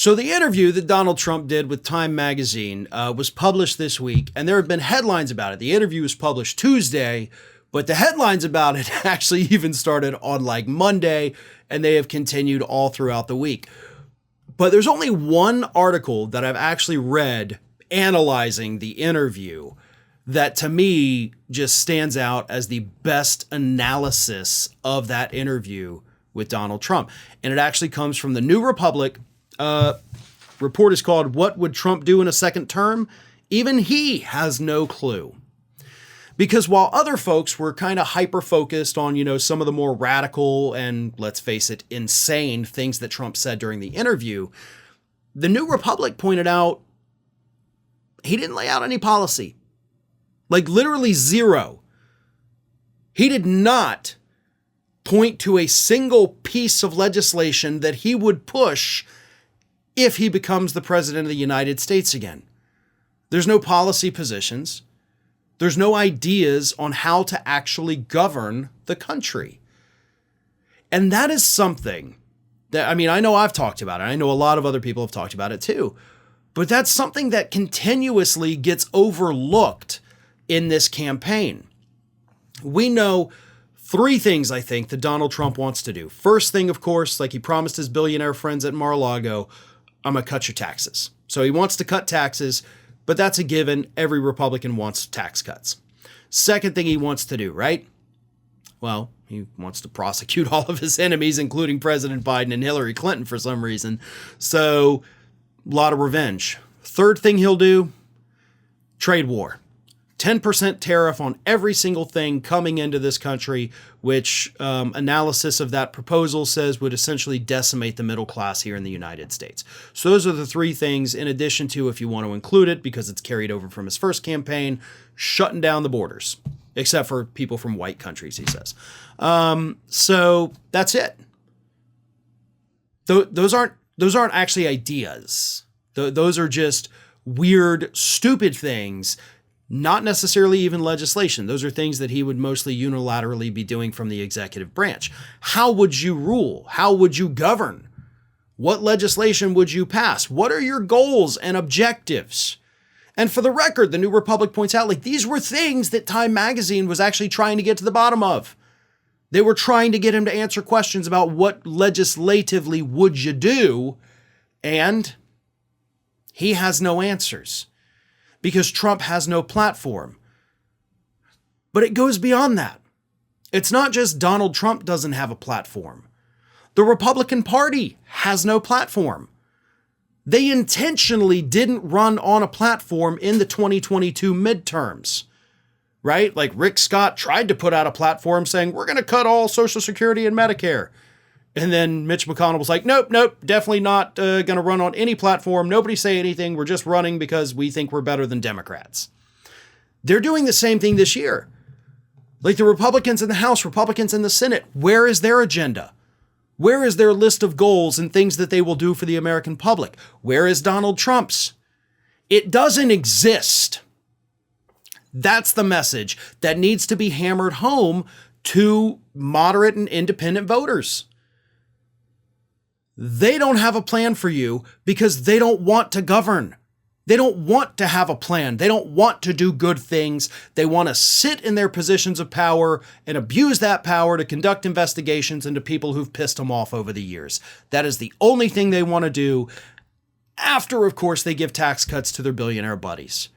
So the interview that Donald Trump did with Time magazine was published this week, and there have been headlines about it. The interview was published Tuesday, but the headlines about it actually even started on like Monday, and they have continued all throughout the week. But there's only one article that I've actually read analyzing the interview that to me just stands out as the best analysis of that interview with Donald Trump. And it actually comes from the New Republic. Report is called "What Would Trump Do in a Second Term?" Even he has no clue. Because while other folks were kind of hyper-focused on, some of the more radical and, let's face it, insane things that Trump said during the interview, the New Republic pointed out he didn't lay out any policy. Like literally zero. He did not point to a single piece of legislation that he would push if he becomes the president of the United States again. There's no policy positions. There's no ideas on how to actually govern the country. And that is something that, I know I've talked about it. I know a lot of other people have talked about it too. But that's something that continuously gets overlooked in this campaign. We know three things, I think, that Donald Trump wants to do. First thing, of course, like he promised his billionaire friends at Mar-a-Lago, I'm going to cut your taxes. So he wants to cut taxes, but that's a given. Every Republican wants tax cuts. Second thing he wants to do, right? Well, he wants to prosecute all of his enemies, including President Biden and Hillary Clinton for some reason. So a lot of revenge. Third thing he'll do, trade war. 10% tariff on every single thing coming into this country, which analysis of that proposal says would essentially decimate the middle class here in the United States. So those are the three things, in addition to, if you want to include it, because it's carried over from his first campaign, shutting down the borders, except for people from white countries, he says. So that's it. Those aren't actually ideas. Those are just weird, stupid things. Not necessarily even legislation. Those are things that he would mostly unilaterally be doing from the executive branch. How would you rule? How would you govern? What legislation would you pass? What are your goals and objectives? And for the record, the New Republic points out, these were things that Time magazine was actually trying to get to the bottom of. They were trying to get him to answer questions about what legislatively would you do, and he has no answers. Because Trump has no platform. But it goes beyond that. It's not just Donald Trump doesn't have a platform. The Republican Party has no platform. They intentionally didn't run on a platform in the 2022 midterms, right? Like Rick Scott tried to put out a platform saying, we're going to cut all Social Security and Medicare. And then Mitch McConnell was like, nope, definitely not going to run on any platform. Nobody say anything. We're just running because we think we're better than Democrats. They're doing the same thing this year. Like the Republicans in the House, Republicans in the Senate, where is their agenda? Where is their list of goals and things that they will do for the American public? Where is Donald Trump's? It doesn't exist. That's the message that needs to be hammered home to moderate and independent voters. They don't have a plan for you because they don't want to govern. They don't want to have a plan. They don't want to do good things. They want to sit in their positions of power and abuse that power to conduct investigations into people who've pissed them off over the years. That is the only thing they want to do after, of course, they give tax cuts to their billionaire buddies.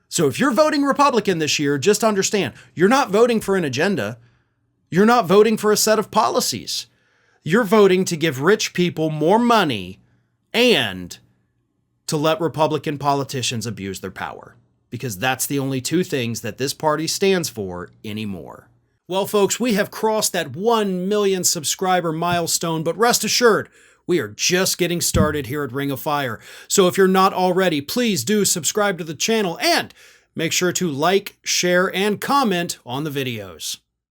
So if you're voting Republican this year, just understand, you're not voting for an agenda. You're not voting for a set of policies. You're voting to give rich people more money and to let Republican politicians abuse their power, because that's the only two things that this party stands for anymore. Well, folks, we have crossed that 1 million subscriber milestone, but rest assured, we are just getting started here at Ring of Fire. So if you're not already, please do subscribe to the channel and make sure to like, share, and comment on the videos.